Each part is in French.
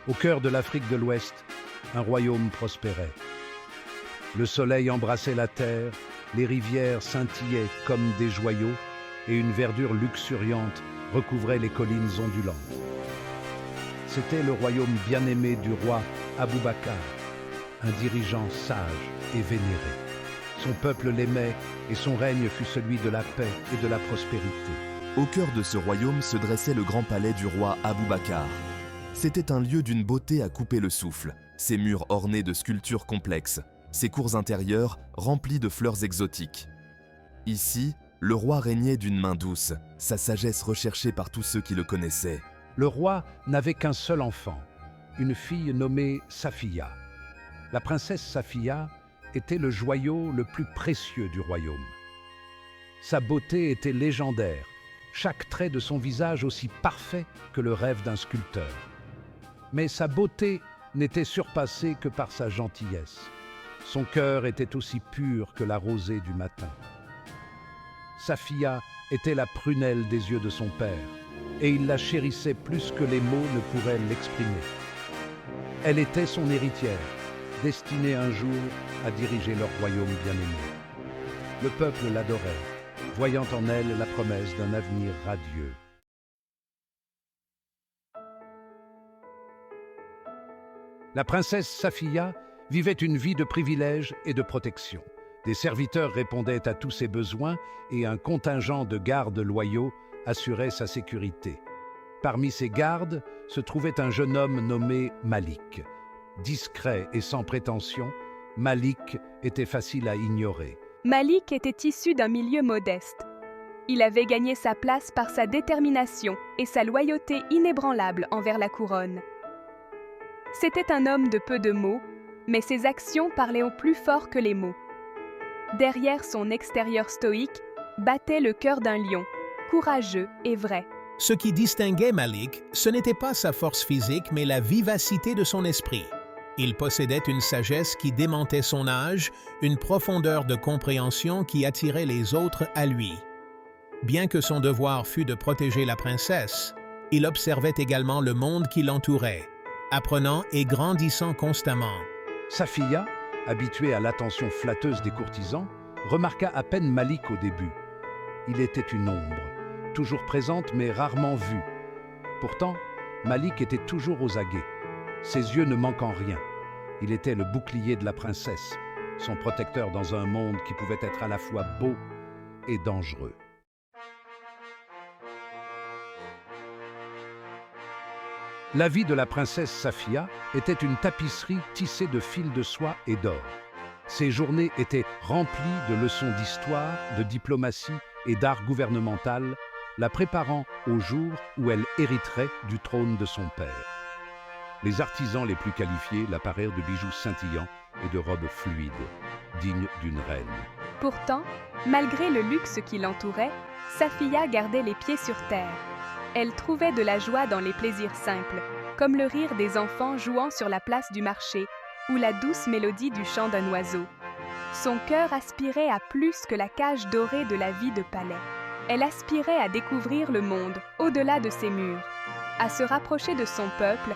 Au cœur de l'Afrique de l'Ouest, un royaume prospérait. Le soleil embrassait la terre, les rivières scintillaient comme des joyaux et une verdure luxuriante recouvrait les collines ondulantes. C'était le royaume bien-aimé du roi Aboubakar, un dirigeant sage et vénéré. Son peuple l'aimait et son règne fut celui de la paix et de la prospérité. Au cœur de ce royaume se dressait le grand palais du roi Aboubakar. C'était un lieu d'une beauté à couper le souffle, ses murs ornés de sculptures complexes, ses cours intérieures remplies de fleurs exotiques. Ici, le roi régnait d'une main douce, sa sagesse recherchée par tous ceux qui le connaissaient. Le roi n'avait qu'un seul enfant, une fille nommée Safiya. La princesse Safiya était le joyau le plus précieux du royaume. Sa beauté était légendaire, chaque trait de son visage aussi parfait que le rêve d'un sculpteur. Mais sa beauté n'était surpassée que par sa gentillesse. Son cœur était aussi pur que la rosée du matin. Safiya était la prunelle des yeux de son père, et il la chérissait plus que les mots ne pourraient l'exprimer. Elle était son héritière, destinée un jour à diriger leur royaume bien-aimé. Le peuple l'adorait, voyant en elle la promesse d'un avenir radieux. La princesse Safiya vivait une vie de privilèges et de protection. Des serviteurs répondaient à tous ses besoins et un contingent de gardes loyaux assurait sa sécurité. Parmi ces gardes se trouvait un jeune homme nommé Malik. Discret et sans prétention, Malik était facile à ignorer. Malik était issu d'un milieu modeste. Il avait gagné sa place par sa détermination et sa loyauté inébranlable envers la couronne. C'était un homme de peu de mots, mais ses actions parlaient au plus fort que les mots. Derrière son extérieur stoïque battait le cœur d'un lion, courageux et vrai. Ce qui distinguait Malik, ce n'était pas sa force physique, mais la vivacité de son esprit. Il possédait une sagesse qui démentait son âge, une profondeur de compréhension qui attirait les autres à lui. Bien que son devoir fût de protéger la princesse, il observait également le monde qui l'entourait, apprenant et grandissant constamment. Safiya, habituée à l'attention flatteuse des courtisans, remarqua à peine Malik au début. Il était une ombre, toujours présente mais rarement vue. Pourtant, Malik était toujours aux aguets, ses yeux ne manquant rien. Il était le bouclier de la princesse, son protecteur dans un monde qui pouvait être à la fois beau et dangereux. La vie de la princesse Safiya était une tapisserie tissée de fils de soie et d'or. Ses journées étaient remplies de leçons d'histoire, de diplomatie et d'art gouvernemental, la préparant au jour où elle hériterait du trône de son père. Les artisans les plus qualifiés la parèrent de bijoux scintillants et de robes fluides, dignes d'une reine. Pourtant, malgré le luxe qui l'entourait, Safiya gardait les pieds sur terre. Elle trouvait de la joie dans les plaisirs simples, comme le rire des enfants jouant sur la place du marché ou la douce mélodie du chant d'un oiseau. Son cœur aspirait à plus que la cage dorée de la vie de palais. Elle aspirait à découvrir le monde au-delà de ses murs, à se rapprocher de son peuple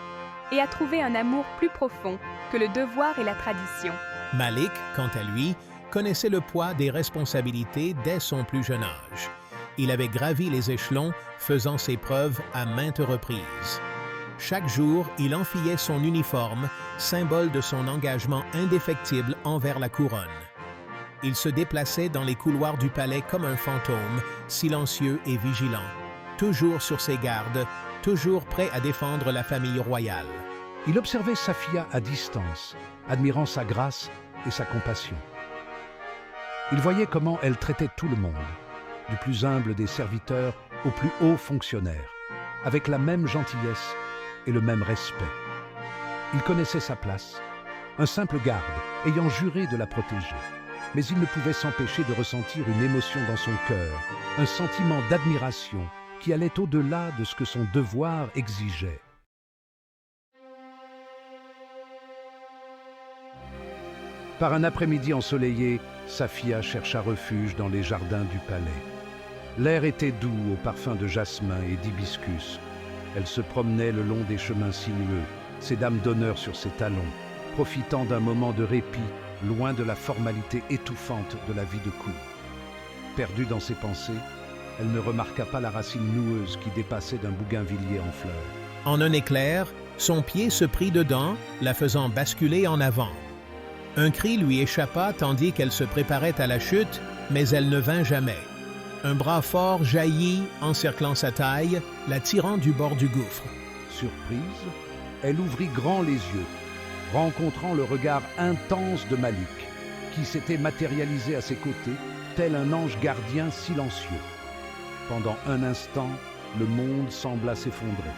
et à trouver un amour plus profond que le devoir et la tradition. Malik, quant à lui, connaissait le poids des responsabilités dès son plus jeune âge. Il avait gravi les échelons, faisant ses preuves à maintes reprises. Chaque jour, il enfilait son uniforme, symbole de son engagement indéfectible envers la couronne. Il se déplaçait dans les couloirs du palais comme un fantôme, silencieux et vigilant, toujours sur ses gardes, toujours prêt à défendre la famille royale. Il observait Safiya à distance, admirant sa grâce et sa compassion. Il voyait comment elle traitait tout le monde, du plus humble des serviteurs au plus haut fonctionnaire, avec la même gentillesse et le même respect. Il connaissait sa place, un simple garde ayant juré de la protéger. Mais il ne pouvait s'empêcher de ressentir une émotion dans son cœur, un sentiment d'admiration qui allait au-delà de ce que son devoir exigeait. Par un après-midi ensoleillé, Safiya chercha refuge dans les jardins du palais. L'air était doux au parfum de jasmin et d'hibiscus. Elle se promenait le long des chemins sinueux, ses dames d'honneur sur ses talons, profitant d'un moment de répit, loin de la formalité étouffante de la vie de cour. Perdue dans ses pensées, elle ne remarqua pas la racine noueuse qui dépassait d'un bougainvillier en fleurs. En un éclair, son pied se prit dedans, la faisant basculer en avant. Un cri lui échappa tandis qu'elle se préparait à la chute, mais elle ne vint jamais. Un bras fort jaillit, encerclant sa taille, la tirant du bord du gouffre. Surprise, elle ouvrit grand les yeux, rencontrant le regard intense de Malik, qui s'était matérialisé à ses côtés, tel un ange gardien silencieux. Pendant un instant, le monde sembla s'effondrer.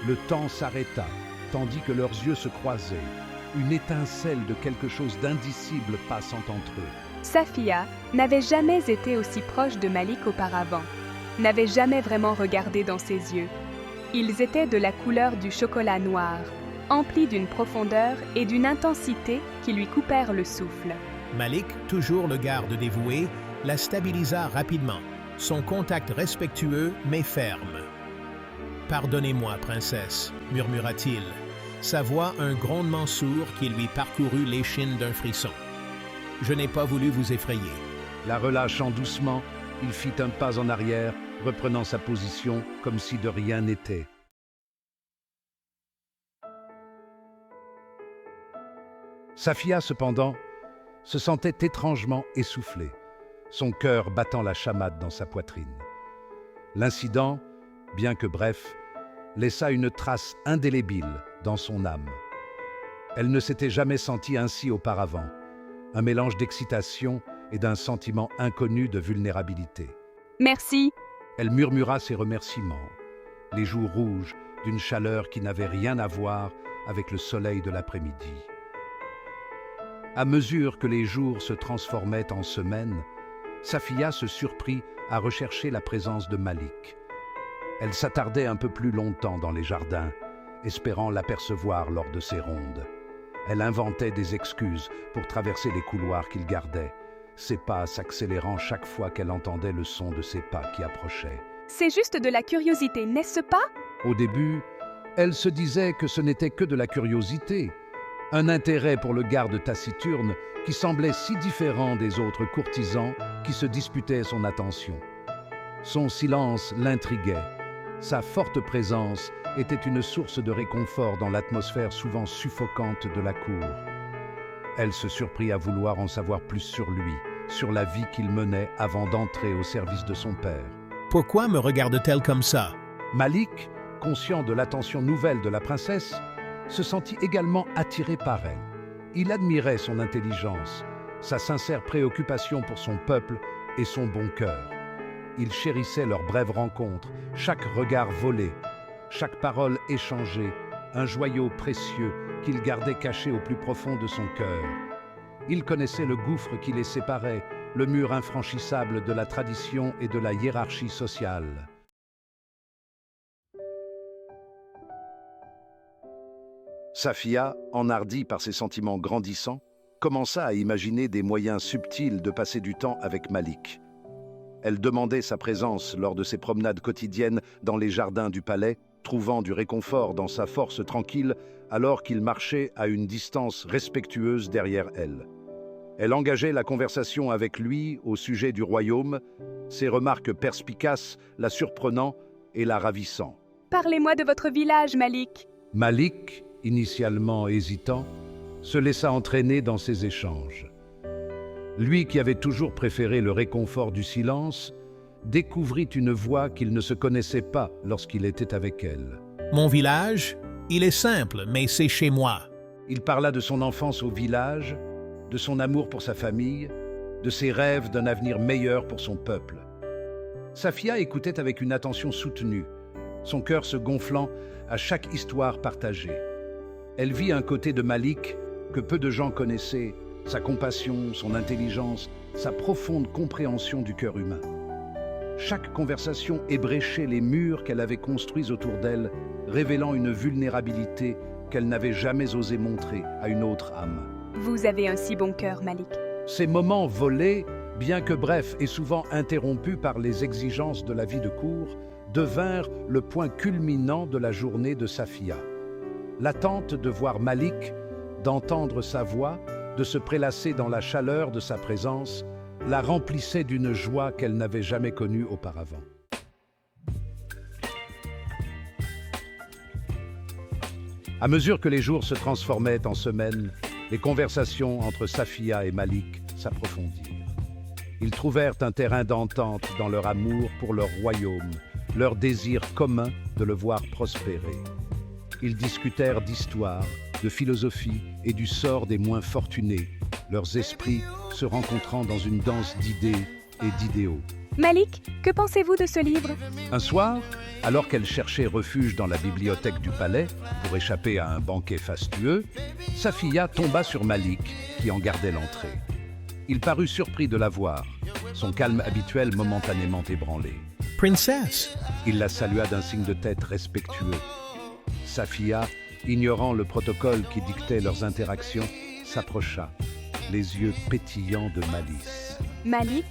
Le temps s'arrêta, tandis que leurs yeux se croisaient, une étincelle de quelque chose d'indicible passant entre eux. Safia n'avait jamais été aussi proche de Malik auparavant, n'avait jamais vraiment regardé dans ses yeux. Ils étaient de la couleur du chocolat noir, emplis d'une profondeur et d'une intensité qui lui coupèrent le souffle. Malik, toujours le garde dévoué, la stabilisa rapidement, son contact respectueux mais ferme. « Pardonnez-moi, princesse, » murmura-t-il, sa voix un grondement sourd qui lui parcourut l'échine d'un frisson. « Je n'ai pas voulu vous effrayer. » La relâchant doucement, il fit un pas en arrière, reprenant sa position comme si de rien n'était. Safia, cependant, se sentait étrangement essoufflée, son cœur battant la chamade dans sa poitrine. L'incident, bien que bref, laissa une trace indélébile dans son âme. Elle ne s'était jamais sentie ainsi auparavant, un mélange d'excitation et d'un sentiment inconnu de vulnérabilité. « Merci !» Elle murmura ses remerciements, les joues rouges d'une chaleur qui n'avait rien à voir avec le soleil de l'après-midi. À mesure que les jours se transformaient en semaines, Safia se surprit à rechercher la présence de Malik. Elle s'attardait un peu plus longtemps dans les jardins, espérant l'apercevoir lors de ses rondes. Elle inventait des excuses pour traverser les couloirs qu'il gardait, ses pas s'accélérant chaque fois qu'elle entendait le son de ses pas qui approchaient. « C'est juste de la curiosité, n'est-ce pas ?» Au début, elle se disait que ce n'était que de la curiosité, un intérêt pour le garde taciturne qui semblait si différent des autres courtisans qui se disputaient son attention. Son silence l'intriguait. Sa forte présence était une source de réconfort dans l'atmosphère souvent suffocante de la cour. Elle se surprit à vouloir en savoir plus sur lui, sur la vie qu'il menait avant d'entrer au service de son père. « Pourquoi me regarde-t-elle comme ça ?» Malik, conscient de l'attention nouvelle de la princesse, se sentit également attiré par elle. Il admirait son intelligence, sa sincère préoccupation pour son peuple et son bon cœur. Il chérissait leur brève rencontre, chaque regard volé, chaque parole échangée, un joyau précieux qu'il gardait caché au plus profond de son cœur. Il connaissait le gouffre qui les séparait, le mur infranchissable de la tradition et de la hiérarchie sociale. Safia, enhardie par ses sentiments grandissants, commença à imaginer des moyens subtils de passer du temps avec Malik. Elle demandait sa présence lors de ses promenades quotidiennes dans les jardins du palais, trouvant du réconfort dans sa force tranquille alors qu'il marchait à une distance respectueuse derrière elle. Elle engageait la conversation avec lui au sujet du royaume, ses remarques perspicaces la surprenant et la ravissant. « Parlez-moi de votre village, Malik !» Malik, initialement hésitant, se laissa entraîner dans ces échanges. Lui qui avait toujours préféré le réconfort du silence, découvrit une voix qu'il ne se connaissait pas lorsqu'il était avec elle. « Mon village, il est simple, mais c'est chez moi. » Il parla de son enfance au village, de son amour pour sa famille, de ses rêves d'un avenir meilleur pour son peuple. Safia écoutait avec une attention soutenue, son cœur se gonflant à chaque histoire partagée. Elle vit un côté de Malik que peu de gens connaissaient, sa compassion, son intelligence, sa profonde compréhension du cœur humain. Chaque conversation ébréchait les murs qu'elle avait construits autour d'elle, révélant une vulnérabilité qu'elle n'avait jamais osé montrer à une autre âme. Vous avez un si bon cœur, Malik. Ces moments volés, bien que brefs et souvent interrompus par les exigences de la vie de cour, devinrent le point culminant de la journée de Safia. L'attente de voir Malik, d'entendre sa voix, de se prélasser dans la chaleur de sa présence, la remplissait d'une joie qu'elle n'avait jamais connue auparavant. À mesure que les jours se transformaient en semaines, les conversations entre Safiya et Malik s'approfondirent. Ils trouvèrent un terrain d'entente dans leur amour pour leur royaume, leur désir commun de le voir prospérer. Ils discutèrent d'histoire, de philosophie et du sort des moins fortunés, leurs esprits se rencontrant dans une danse d'idées et d'idéaux. Malik, que pensez-vous de ce livre? Un soir, alors qu'elle cherchait refuge dans la bibliothèque du palais pour échapper à un banquet fastueux, Safiya tomba sur Malik, qui en gardait l'entrée. Il parut surpris de la voir, son calme habituel momentanément ébranlé. « Princesse !» Il la salua d'un signe de tête respectueux. Safiya, ignorant le protocole qui dictait leurs interactions, s'approcha, les yeux pétillants de malice. Malik,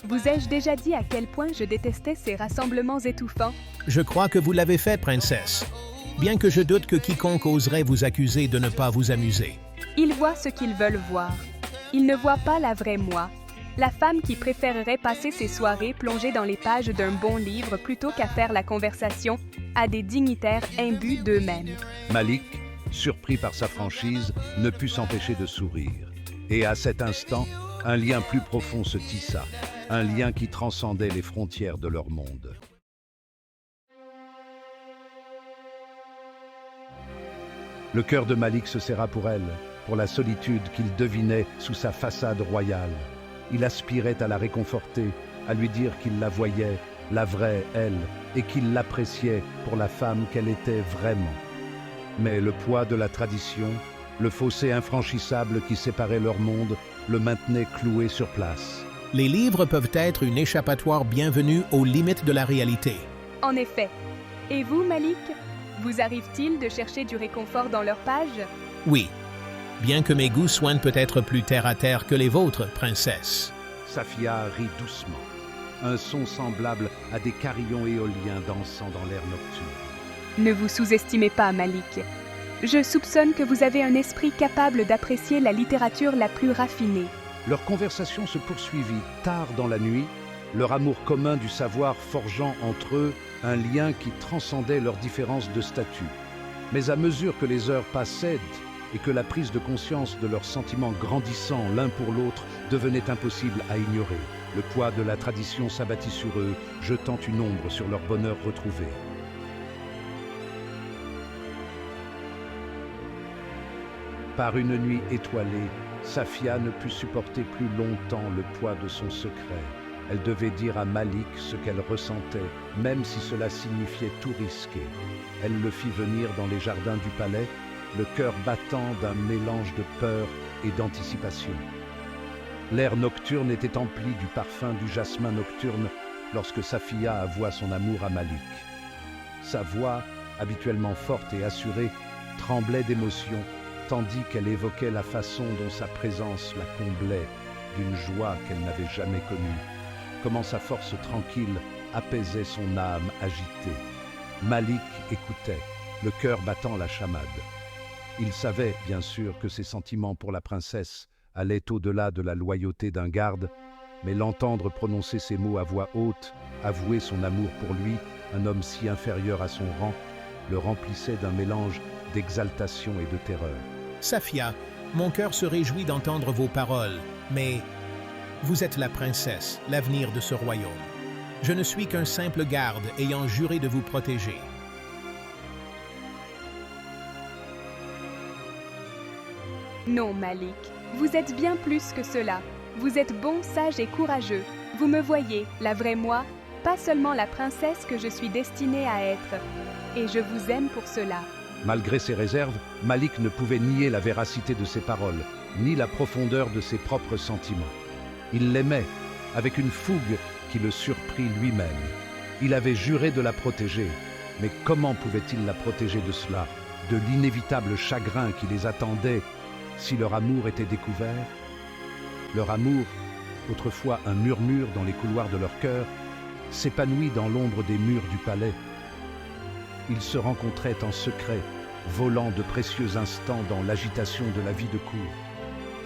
vous ai-je déjà dit à quel point je détestais ces rassemblements étouffants? Je crois que vous l'avez fait, princesse. Bien que je doute que quiconque oserait vous accuser de ne pas vous amuser. Ils voient ce qu'ils veulent voir. Ils ne voient pas la vraie moi. La femme qui préférerait passer ses soirées plongée dans les pages d'un bon livre plutôt qu'à faire la conversation à des dignitaires imbus d'eux-mêmes. Malik, surpris par sa franchise, ne put s'empêcher de sourire. Et à cet instant, un lien plus profond se tissa, un lien qui transcendait les frontières de leur monde. Le cœur de Malik se serra pour elle, pour la solitude qu'il devinait sous sa façade royale. Il aspirait à la réconforter, à lui dire qu'il la voyait, la vraie elle, et qu'il l'appréciait pour la femme qu'elle était vraiment. Mais le poids de la tradition, le fossé infranchissable qui séparait leur monde, le maintenait cloué sur place. Les livres peuvent être une échappatoire bienvenue aux limites de la réalité. En effet. Et vous, Malik, vous arrive-t-il de chercher du réconfort dans leurs pages? Oui. Bien que mes goûts soient peut-être plus terre-à-terre que les vôtres, princesse. Safiya rit doucement, un son semblable à des carillons éoliens dansant dans l'air nocturne. Ne vous sous-estimez pas, Malik. Je soupçonne que vous avez un esprit capable d'apprécier la littérature la plus raffinée. Leur conversation se poursuivit tard dans la nuit, leur amour commun du savoir forgeant entre eux un lien qui transcendait leurs différences de statut. Mais à mesure que les heures passaient et que la prise de conscience de leurs sentiments grandissant l'un pour l'autre devenait impossible à ignorer, le poids de la tradition s'abattit sur eux, jetant une ombre sur leur bonheur retrouvé. Par une nuit étoilée, Safiya ne put supporter plus longtemps le poids de son secret. Elle devait dire à Malik ce qu'elle ressentait, même si cela signifiait tout risquer. Elle le fit venir dans les jardins du palais, le cœur battant d'un mélange de peur et d'anticipation. L'air nocturne était empli du parfum du jasmin nocturne lorsque Safiya avoua son amour à Malik. Sa voix, habituellement forte et assurée, tremblait d'émotion, tandis qu'elle évoquait la façon dont sa présence la comblait d'une joie qu'elle n'avait jamais connue, comment sa force tranquille apaisait son âme agitée. Malik écoutait, le cœur battant la chamade. Il savait, bien sûr, que ses sentiments pour la princesse allaient au-delà de la loyauté d'un garde, mais l'entendre prononcer ces mots à voix haute, avouer son amour pour lui, un homme si inférieur à son rang, le remplissait d'un mélange d'exaltation et de terreur. Safiya, mon cœur se réjouit d'entendre vos paroles, mais vous êtes la princesse, l'avenir de ce royaume. Je ne suis qu'un simple garde ayant juré de vous protéger. Non, Malik, vous êtes bien plus que cela. Vous êtes bon, sage et courageux. Vous me voyez, la vraie moi, pas seulement la princesse que je suis destinée à être. Et je vous aime pour cela. Malgré ses réserves, Malik ne pouvait nier la véracité de ses paroles, ni la profondeur de ses propres sentiments. Il l'aimait, avec une fougue qui le surprit lui-même. Il avait juré de la protéger, mais comment pouvait-il la protéger de cela, de l'inévitable chagrin qui les attendait si leur amour était découvert? Leur amour, autrefois un murmure dans les couloirs de leur cœur, s'épanouit dans l'ombre des murs du palais. Ils se rencontraient en secret, volant de précieux instants dans l'agitation de la vie de cour.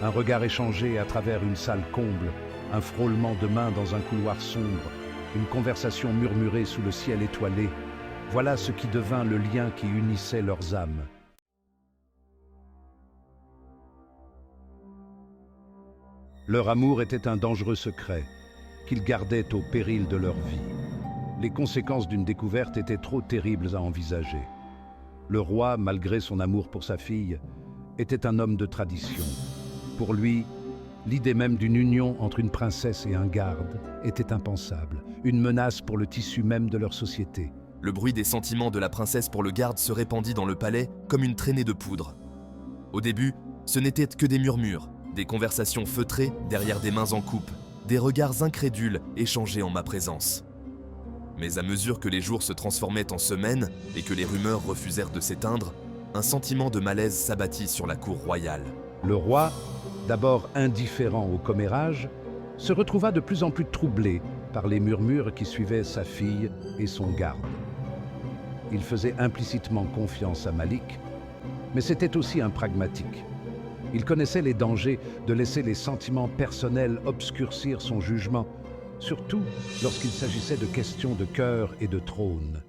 Un regard échangé à travers une salle comble, un frôlement de mains dans un couloir sombre, une conversation murmurée sous le ciel étoilé, voilà ce qui devint le lien qui unissait leurs âmes. Leur amour était un dangereux secret, qu'ils gardaient au péril de leur vie. Les conséquences d'une découverte étaient trop terribles à envisager. Le roi, malgré son amour pour sa fille, était un homme de tradition. Pour lui, l'idée même d'une union entre une princesse et un garde était impensable, une menace pour le tissu même de leur société. Le bruit des sentiments de la princesse pour le garde se répandit dans le palais comme une traînée de poudre. Au début, ce n'étaient que des murmures, des conversations feutrées derrière des mains en coupe, des regards incrédules échangés en ma présence. Mais à mesure que les jours se transformaient en semaines et que les rumeurs refusèrent de s'éteindre, un sentiment de malaise s'abattit sur la cour royale. Le roi, d'abord indifférent au commérage, se retrouva de plus en plus troublé par les murmures qui suivaient sa fille et son garde. Il faisait implicitement confiance à Malik, mais c'était aussi un pragmatique. Il connaissait les dangers de laisser les sentiments personnels obscurcir son jugement, surtout lorsqu'il s'agissait de questions de cœur et de trône.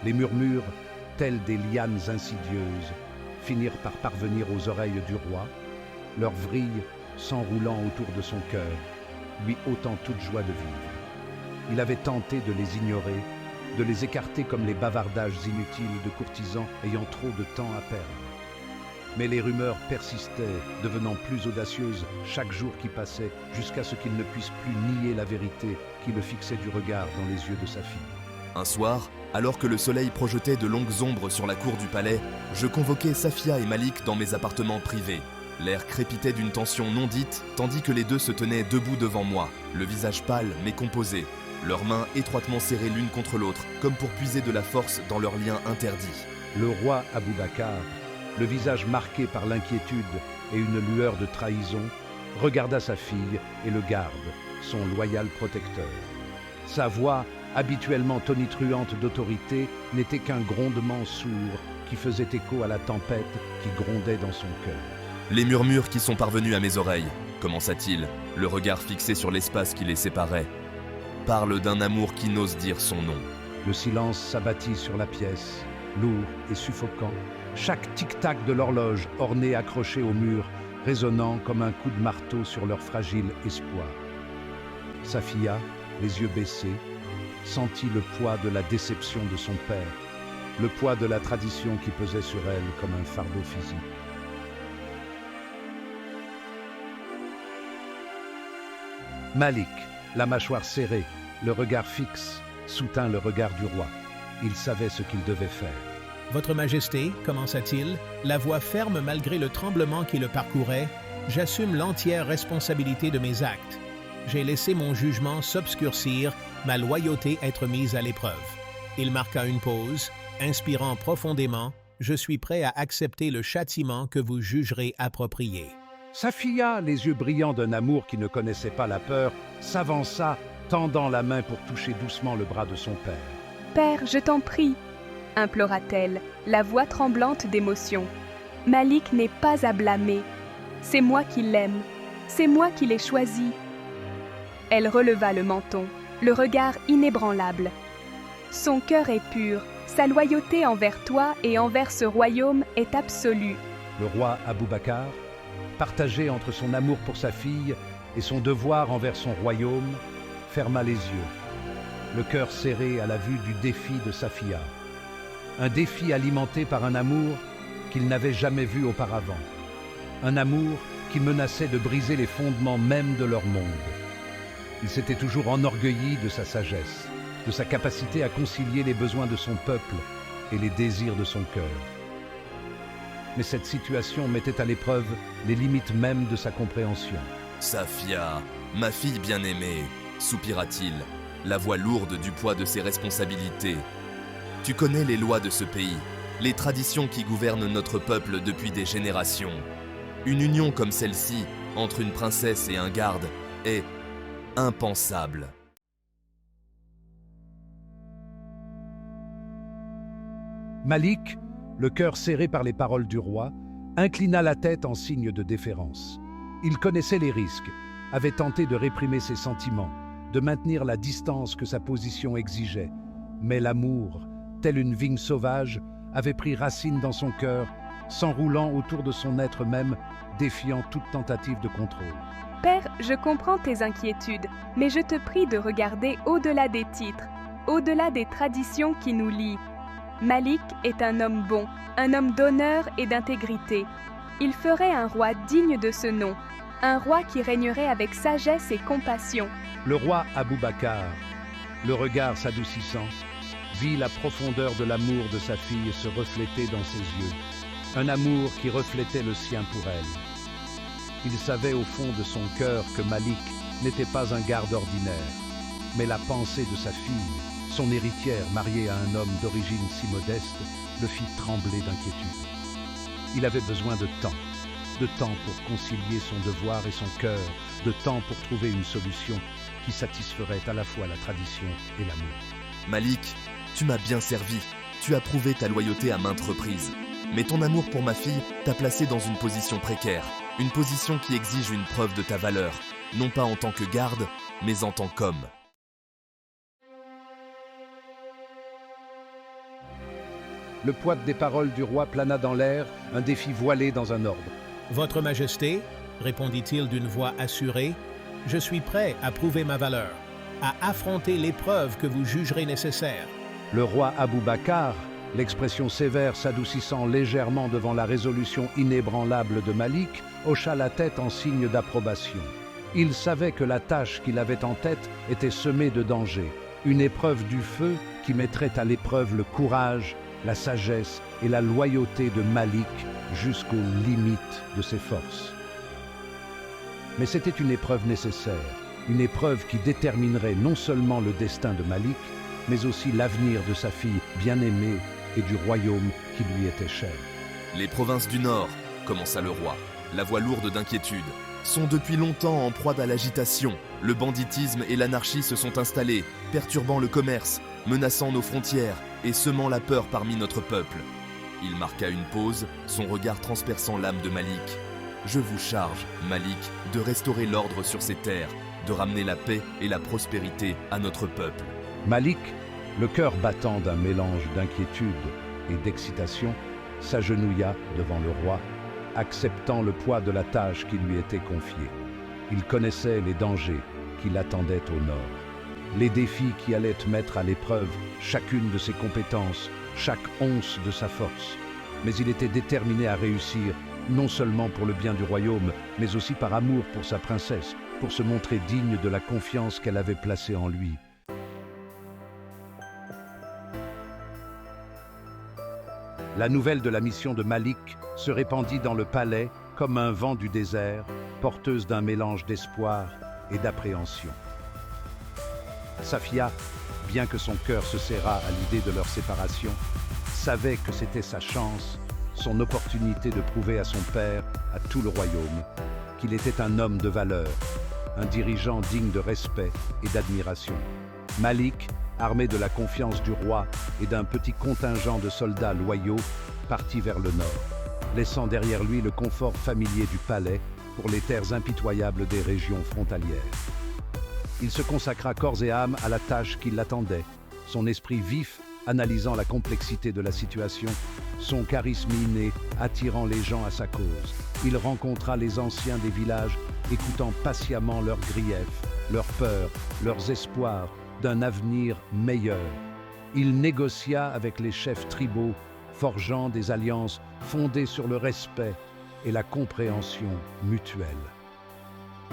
Les murmures, tels des lianes insidieuses, finirent par parvenir aux oreilles du roi, leurs vrilles s'enroulant autour de son cœur, lui ôtant toute joie de vivre. Il avait tenté de les ignorer, de les écarter comme les bavardages inutiles de courtisans ayant trop de temps à perdre. Mais les rumeurs persistaient, devenant plus audacieuses chaque jour qui passait, jusqu'à ce qu'il ne puisse plus nier la vérité qui le fixait du regard dans les yeux de sa fille. Un soir, alors que le soleil projetait de longues ombres sur la cour du palais, je convoquai Safia et Malik dans mes appartements privés. L'air crépitait d'une tension non dite, tandis que les deux se tenaient debout devant moi, le visage pâle mais composé, leurs mains étroitement serrées l'une contre l'autre, comme pour puiser de la force dans leur lien interdit. Le roi Aboubakar, le visage marqué par l'inquiétude et une lueur de trahison, regarda sa fille et le garde, son loyal protecteur. Sa voix, habituellement tonitruante d'autorité, n'était qu'un grondement sourd qui faisait écho à la tempête qui grondait dans son cœur. Les murmures qui sont parvenus à mes oreilles, commença-t-il, le regard fixé sur l'espace qui les séparait, parlent d'un amour qui n'ose dire son nom. Le silence s'abattit sur la pièce, lourd et suffocant, chaque tic-tac de l'horloge ornée accrochée au mur, résonnant comme un coup de marteau sur leur fragile espoir. Safia, les yeux baissés, sentit le poids de la déception de son père, le poids de la tradition qui pesait sur elle comme un fardeau physique. Malik, la mâchoire serrée, le regard fixe, soutint le regard du roi. Il savait ce qu'il devait faire. « Votre Majesté, commença-t-il, la voix ferme malgré le tremblement qui le parcourait, j'assume l'entière responsabilité de mes actes. J'ai laissé mon jugement s'obscurcir, ma loyauté être mise à l'épreuve. » Il marqua une pause, inspirant profondément, « Je suis prêt à accepter le châtiment que vous jugerez approprié. » Safia, les yeux brillants d'un amour qui ne connaissait pas la peur, s'avança, tendant la main pour toucher doucement le bras de son père. « Père, je t'en prie !» implora-t-elle, la voix tremblante d'émotion. « Malik n'est pas à blâmer. C'est moi qui l'aime. C'est moi qui l'ai choisi. » Elle releva le menton, le regard inébranlable. « Son cœur est pur. Sa loyauté envers toi et envers ce royaume est absolue. » Le roi Aboubakar, partagé entre son amour pour sa fille et son devoir envers son royaume, ferma les yeux, le cœur serré à la vue du défi de Safia. Un défi alimenté par un amour qu'il n'avait jamais vu auparavant. Un amour qui menaçait de briser les fondements même de leur monde. Il s'était toujours enorgueilli de sa sagesse, de sa capacité à concilier les besoins de son peuple et les désirs de son cœur. Mais cette situation mettait à l'épreuve les limites même de sa compréhension. « Safia, ma fille bien-aimée » soupira-t-il, la voix lourde du poids de ses responsabilités. « Tu connais les lois de ce pays, les traditions qui gouvernent notre peuple depuis des générations. Une union comme celle-ci, entre une princesse et un garde, est impensable. » Malik, le cœur serré par les paroles du roi, inclina la tête en signe de déférence. Il connaissait les risques, avait tenté de réprimer ses sentiments, de maintenir la distance que sa position exigeait. Mais l'amour, tel une vigne sauvage, avait pris racine dans son cœur, s'enroulant autour de son être même, défiant toute tentative de contrôle. Père, je comprends tes inquiétudes, mais je te prie de regarder au-delà des titres, au-delà des traditions qui nous lient. Malik est un homme bon, un homme d'honneur et d'intégrité. Il ferait un roi digne de ce nom, un roi qui régnerait avec sagesse et compassion. Le roi Abou Bakar, le regard s'adoucissant, vit la profondeur de l'amour de sa fille se refléter dans ses yeux, un amour qui reflétait le sien pour elle. Il savait au fond de son cœur que Malik n'était pas un garde ordinaire, mais la pensée de sa fille, son héritière mariée à un homme d'origine si modeste, le fit trembler d'inquiétude. Il avait besoin de temps pour concilier son devoir et son cœur, de temps pour trouver une solution qui satisferait à la fois la tradition et l'amour. Malik, tu m'as bien servi, tu as prouvé ta loyauté à maintes reprises. Mais ton amour pour ma fille t'a placé dans une position précaire, une position qui exige une preuve de ta valeur, non pas en tant que garde, mais en tant qu'homme. Le poids des paroles du roi plana dans l'air, un défi voilé dans un ordre. « Votre Majesté, répondit-il d'une voix assurée, je suis prêt à prouver ma valeur, à affronter l'épreuve que vous jugerez nécessaire. » Le roi Abou Bakar, l'expression sévère s'adoucissant légèrement devant la résolution inébranlable de Malik, hocha la tête en signe d'approbation. Il savait que la tâche qu'il avait en tête était semée de dangers, une épreuve du feu qui mettrait à l'épreuve le courage, la sagesse et la loyauté de Malik jusqu'aux limites de ses forces. Mais c'était une épreuve nécessaire, une épreuve qui déterminerait non seulement le destin de Malik, mais aussi l'avenir de sa fille bien-aimée et du royaume qui lui était cher. Les provinces du Nord, commença le roi, la voix lourde d'inquiétude, sont depuis longtemps en proie à l'agitation. Le banditisme et l'anarchie se sont installés, perturbant le commerce, menaçant nos frontières et semant la peur parmi notre peuple. Il marqua une pause, son regard transperçant l'âme de Malik. Je vous charge, Malik, de restaurer l'ordre sur ces terres, de ramener la paix et la prospérité à notre peuple. Malik, le cœur battant d'un mélange d'inquiétude et d'excitation, s'agenouilla devant le roi, acceptant le poids de la tâche qui lui était confiée. Il connaissait les dangers qui l'attendaient au nord, les défis qui allaient mettre à l'épreuve chacune de ses compétences, chaque once de sa force. Mais il était déterminé à réussir, non seulement pour le bien du royaume, mais aussi par amour pour sa princesse, pour se montrer digne de la confiance qu'elle avait placée en lui. La nouvelle de la mission de Malik se répandit dans le palais comme un vent du désert, porteuse d'un mélange d'espoir et d'appréhension. Safia, bien que son cœur se serrât à l'idée de leur séparation, savait que c'était sa chance, son opportunité de prouver à son père, à tout le royaume, qu'il était un homme de valeur, un dirigeant digne de respect et d'admiration. Malik, armé de la confiance du roi et d'un petit contingent de soldats loyaux, partit vers le nord, laissant derrière lui le confort familier du palais pour les terres impitoyables des régions frontalières. Il se consacra corps et âme à la tâche qui l'attendait, son esprit vif analysant la complexité de la situation, son charisme inné attirant les gens à sa cause. Il rencontra les anciens des villages, écoutant patiemment leurs griefs, leurs peurs, leurs espoirs d'un avenir meilleur. Il négocia avec les chefs tribaux, forgeant des alliances fondées sur le respect et la compréhension mutuelle.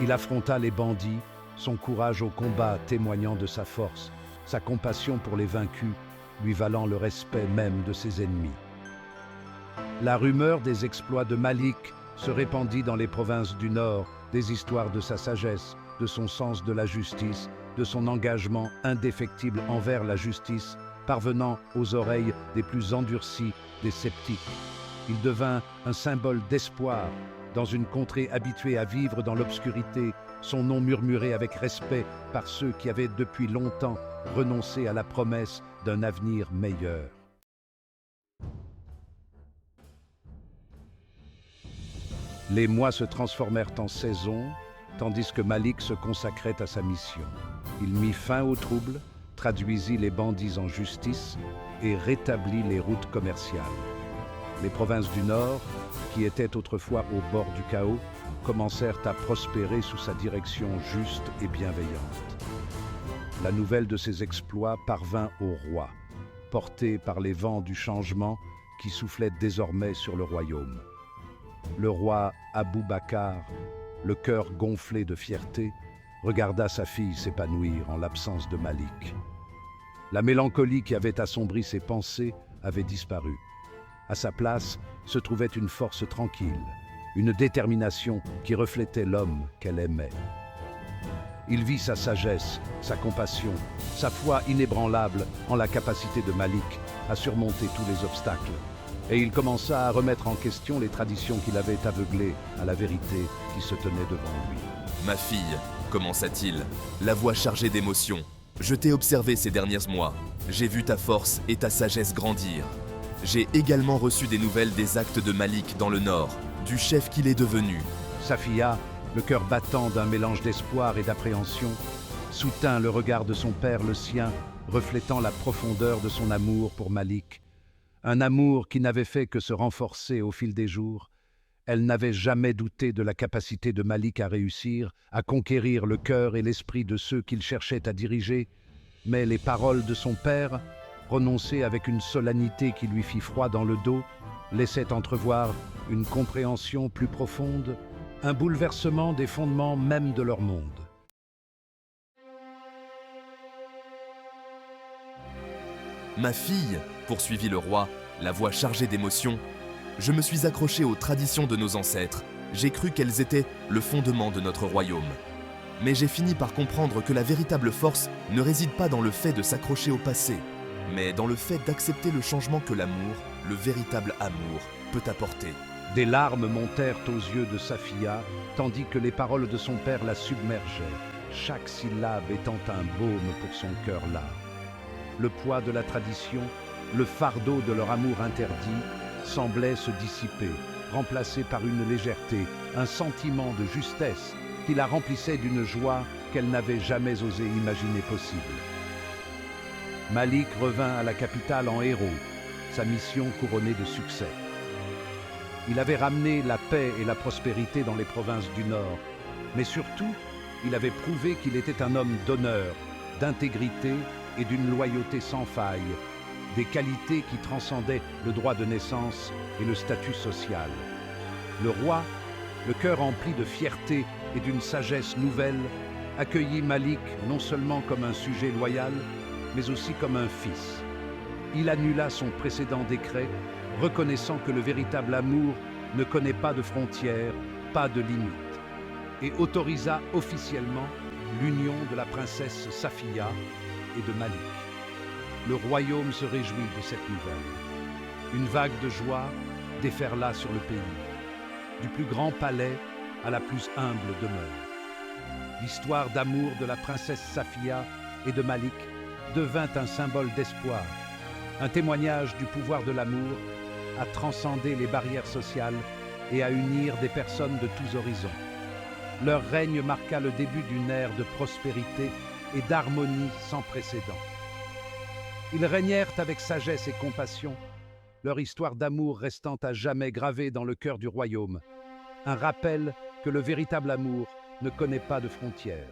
Il affronta les bandits, son courage au combat témoignant de sa force, sa compassion pour les vaincus, lui valant le respect même de ses ennemis. La rumeur des exploits de Malik se répandit dans les provinces du Nord, des histoires de sa sagesse, de son sens de la justice, de son engagement indéfectible envers la justice, parvenant aux oreilles des plus endurcis des sceptiques. Il devint un symbole d'espoir dans une contrée habituée à vivre dans l'obscurité, son nom murmuré avec respect par ceux qui avaient depuis longtemps renoncé à la promesse d'un avenir meilleur. Les mois se transformèrent en saisons, tandis que Malik se consacrait à sa mission. Il mit fin aux troubles, traduisit les bandits en justice et rétablit les routes commerciales. Les provinces du Nord, qui étaient autrefois au bord du chaos, commencèrent à prospérer sous sa direction juste et bienveillante. La nouvelle de ses exploits parvint au roi, porté par les vents du changement qui soufflaient désormais sur le royaume. Le roi Abou Bakar, le cœur gonflé de fierté, regarda sa fille s'épanouir en l'absence de Malik. La mélancolie qui avait assombri ses pensées avait disparu. À sa place se trouvait une force tranquille, une détermination qui reflétait l'homme qu'elle aimait. Il vit sa sagesse, sa compassion, sa foi inébranlable en la capacité de Malik à surmonter tous les obstacles. Et il commença à remettre en question les traditions qu'il avait aveuglées à la vérité qui se tenait devant lui. « Ma fille, commença-t-il, la voix chargée d'émotion, je t'ai observé ces derniers mois. J'ai vu ta force et ta sagesse grandir. J'ai également reçu des nouvelles des actes de Malik dans le Nord, du chef qu'il est devenu. » Safia, le cœur battant d'un mélange d'espoir et d'appréhension, soutint le regard de son père, le sien, reflétant la profondeur de son amour pour Malik. Un amour qui n'avait fait que se renforcer au fil des jours. Elle n'avait jamais douté de la capacité de Malik à réussir, à conquérir le cœur et l'esprit de ceux qu'il cherchait à diriger, mais les paroles de son père, prononcées avec une solennité qui lui fit froid dans le dos, laissaient entrevoir une compréhension plus profonde, un bouleversement des fondements même de leur monde. « Ma fille, poursuivit le roi, la voix chargée d'émotion, je me suis accroché aux traditions de nos ancêtres. J'ai cru qu'elles étaient le fondement de notre royaume. Mais j'ai fini par comprendre que la véritable force ne réside pas dans le fait de s'accrocher au passé, mais dans le fait d'accepter le changement que l'amour, le véritable amour, peut apporter. » Des larmes montèrent aux yeux de Safia, tandis que les paroles de son père la submergeaient, chaque syllabe étant un baume pour son cœur là. Le poids de la tradition, le fardeau de leur amour interdit, semblait se dissiper, remplacé par une légèreté, un sentiment de justesse qui la remplissait d'une joie qu'elle n'avait jamais osé imaginer possible. Malik revint à la capitale en héros, sa mission couronnée de succès. Il avait ramené la paix et la prospérité dans les provinces du Nord, mais surtout, il avait prouvé qu'il était un homme d'honneur, d'intégrité et d'une loyauté sans faille, des qualités qui transcendaient le droit de naissance et le statut social. Le roi, le cœur empli de fierté et d'une sagesse nouvelle, accueillit Malik non seulement comme un sujet loyal, mais aussi comme un fils. Il annula son précédent décret, reconnaissant que le véritable amour ne connaît pas de frontières, pas de limites, et autorisa officiellement l'union de la princesse Safia et de Malik. Le royaume se réjouit de cette nouvelle. Une vague de joie déferla sur le pays, du plus grand palais à la plus humble demeure. L'histoire d'amour de la princesse Safia et de Malik devint un symbole d'espoir, un témoignage du pouvoir de l'amour à transcender les barrières sociales et à unir des personnes de tous horizons. Leur règne marqua le début d'une ère de prospérité et d'harmonie sans précédent. Ils régnèrent avec sagesse et compassion, leur histoire d'amour restant à jamais gravée dans le cœur du royaume, un rappel que le véritable amour ne connaît pas de frontières.